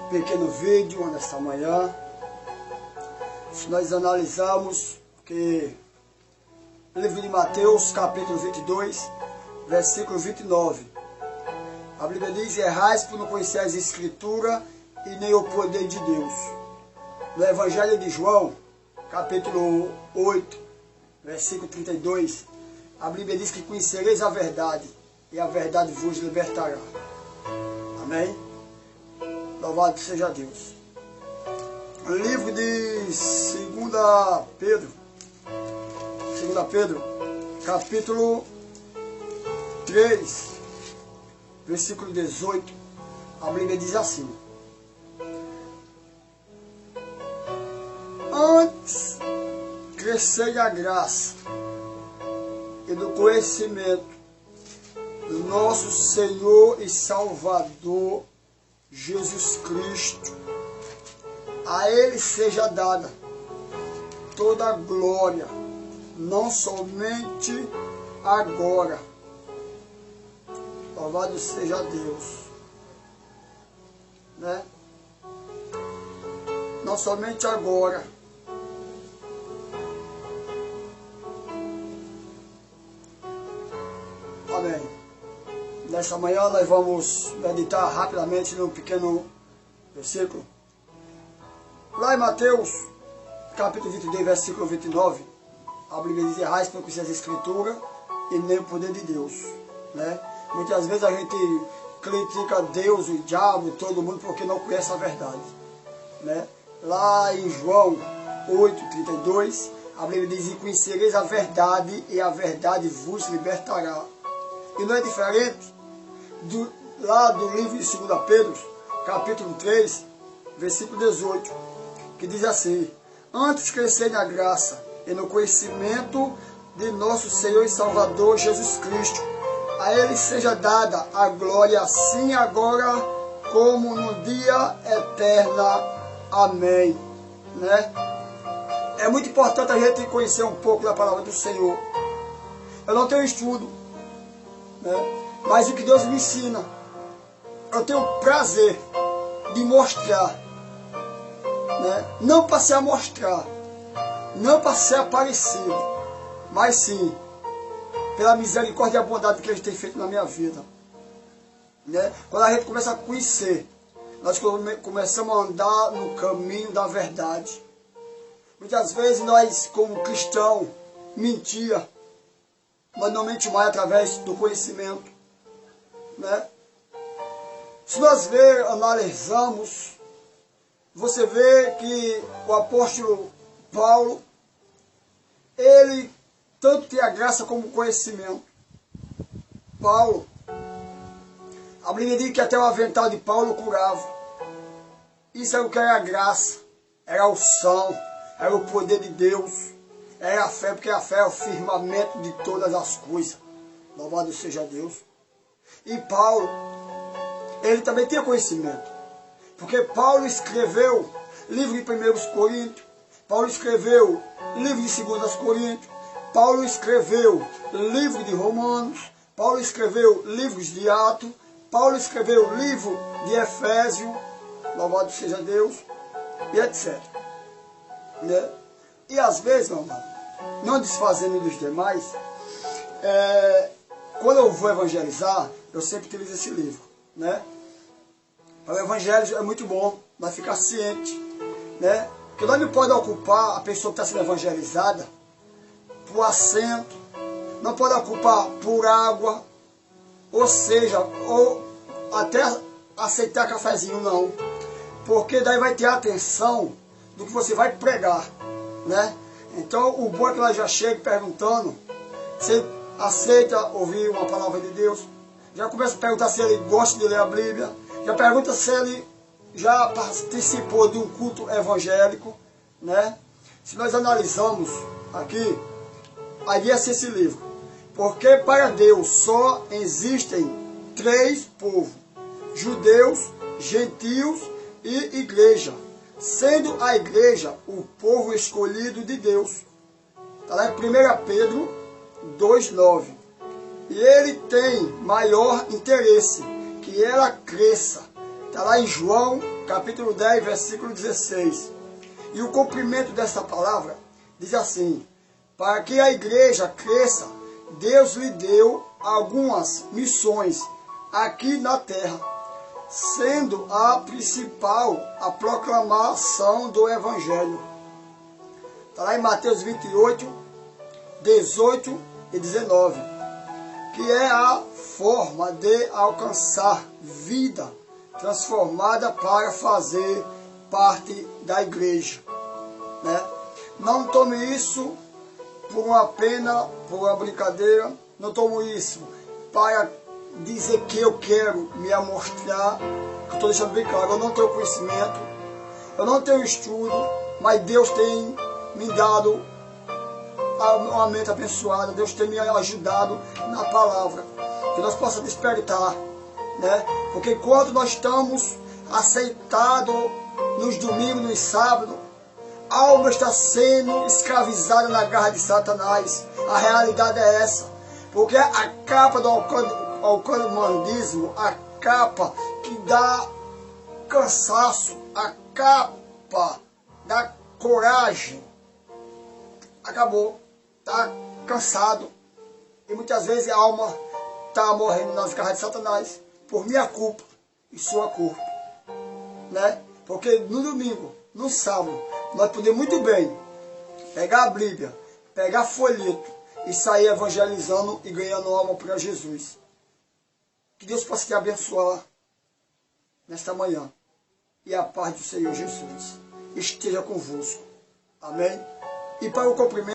Pequeno vídeo nesta manhã. Se nós analisarmos que o livro de Mateus, capítulo 22, versículo 29, a Bíblia diz: errais por não conhecer as Escrituras e nem o poder de Deus. No Evangelho de João, capítulo 8, versículo 32, a Bíblia diz que conhecereis a verdade e a verdade vos libertará. Amém? Louvado seja Deus. O livro de 2 Pedro, capítulo 3, versículo 18, a Bíblia diz assim: antes crescei a graça e do conhecimento do nosso Senhor e Salvador Jesus Cristo. A Ele seja dada toda a glória, não somente agora. Louvado seja Deus, né? Não somente agora. Amém. Nesta manhã nós vamos meditar rapidamente num pequeno versículo. Lá em Mateus, capítulo 22, versículo 29, a Bíblia diz: errais por não conhecer as Escrituras e nem o poder de Deus. Né? Muitas vezes a gente critica Deus, o diabo, todo mundo, porque não conhece a verdade. Né? Lá em João 8:32, a Bíblia diz: e conhecereis a verdade e a verdade vos libertará. E não é diferente lá do livro de 2 Pedro, capítulo 3, versículo 18, que diz assim: antes crescei na graça e no conhecimento de nosso Senhor e Salvador Jesus Cristo. A Ele seja dada a glória, assim agora como no dia eterno. Amém. Né? É muito importante a gente conhecer um pouco da palavra do Senhor. Eu não tenho estudo, né? Mas o que Deus me ensina, eu tenho prazer de mostrar, né? Não para se amostrar, não para ser aparecido, mas sim pela misericórdia e a bondade que Ele tem feito na minha vida, né? Quando a gente começa a conhecer, nós começamos a andar no caminho da verdade. Muitas vezes nós, como cristãos, mentia, mas não mente mais através do conhecimento, né? Se nós analisamos, você vê que o apóstolo Paulo, ele tanto tem a graça como o conhecimento. Paulo, a Bíblia diz que até o avental de Paulo curava. Isso era o que era a graça, era a unção, era o poder de Deus, era a fé, porque a fé é o firmamento de todas as coisas. Louvado seja Deus. E Paulo, ele também tinha conhecimento, porque Paulo escreveu livro de 1 Coríntios, Paulo escreveu livro de 2 Coríntios, Paulo escreveu livro de Romanos, Paulo escreveu livros de Atos, Paulo escreveu livro de Efésios, louvado seja Deus, e etc. Né? E às vezes, meu irmão, não desfazendo dos demais, quando eu vou evangelizar, eu sempre utilizo esse livro, né? O evangelho é muito bom, nós ficar ciente, né? Porque nós não podemos ocupar a pessoa que está sendo evangelizada por assento, não pode ocupar por água, ou seja, ou até aceitar cafezinho, não. Porque daí vai ter a atenção do que você vai pregar, né? Então o bom é que ela já chega perguntando se aceita ouvir uma palavra de Deus, já começa a perguntar se ele gosta de ler a Bíblia, já pergunta se ele já participou de um culto evangélico, né? Se nós analisamos aqui, aí é esse livro, porque para Deus só existem 3 povos: judeus, gentios e igreja, sendo a igreja o povo escolhido de Deus. Está lá em 1 Pedro 2,9. E ele tem maior interesse que ela cresça. Está lá em João, capítulo 10, versículo 16. E o cumprimento dessa palavra diz assim: para que a igreja cresça, Deus lhe deu algumas missões aqui na terra, sendo a principal a proclamação do Evangelho. Está lá em Mateus 28, 18 e 19, que é a forma de alcançar vida transformada para fazer parte da igreja, né? Não tome isso por uma pena, por uma brincadeira, não tomo isso para dizer que eu quero me amostrar, que estou deixando bem claro, eu não tenho conhecimento, eu não tenho estudo, mas Deus tem me dado uma mente abençoada, Deus tem me ajudado na palavra, que nós possamos despertar, né? Porque enquanto nós estamos aceitados nos domingos, nos sábados, a alma está sendo escravizada na garra de Satanás. A realidade é essa. Porque a capa do alcoolicismo, a capa que dá cansaço, a capa da coragem, acabou, está cansado. E muitas vezes a alma está morrendo nas garras de Satanás por minha culpa e sua culpa, né? Porque no domingo, no sábado, nós podemos muito bem pegar a Bíblia, pegar folheto e sair evangelizando e ganhando alma para Jesus. Que Deus possa te abençoar nesta manhã. E a paz do Senhor Jesus esteja convosco. Amém? E para o cumprimento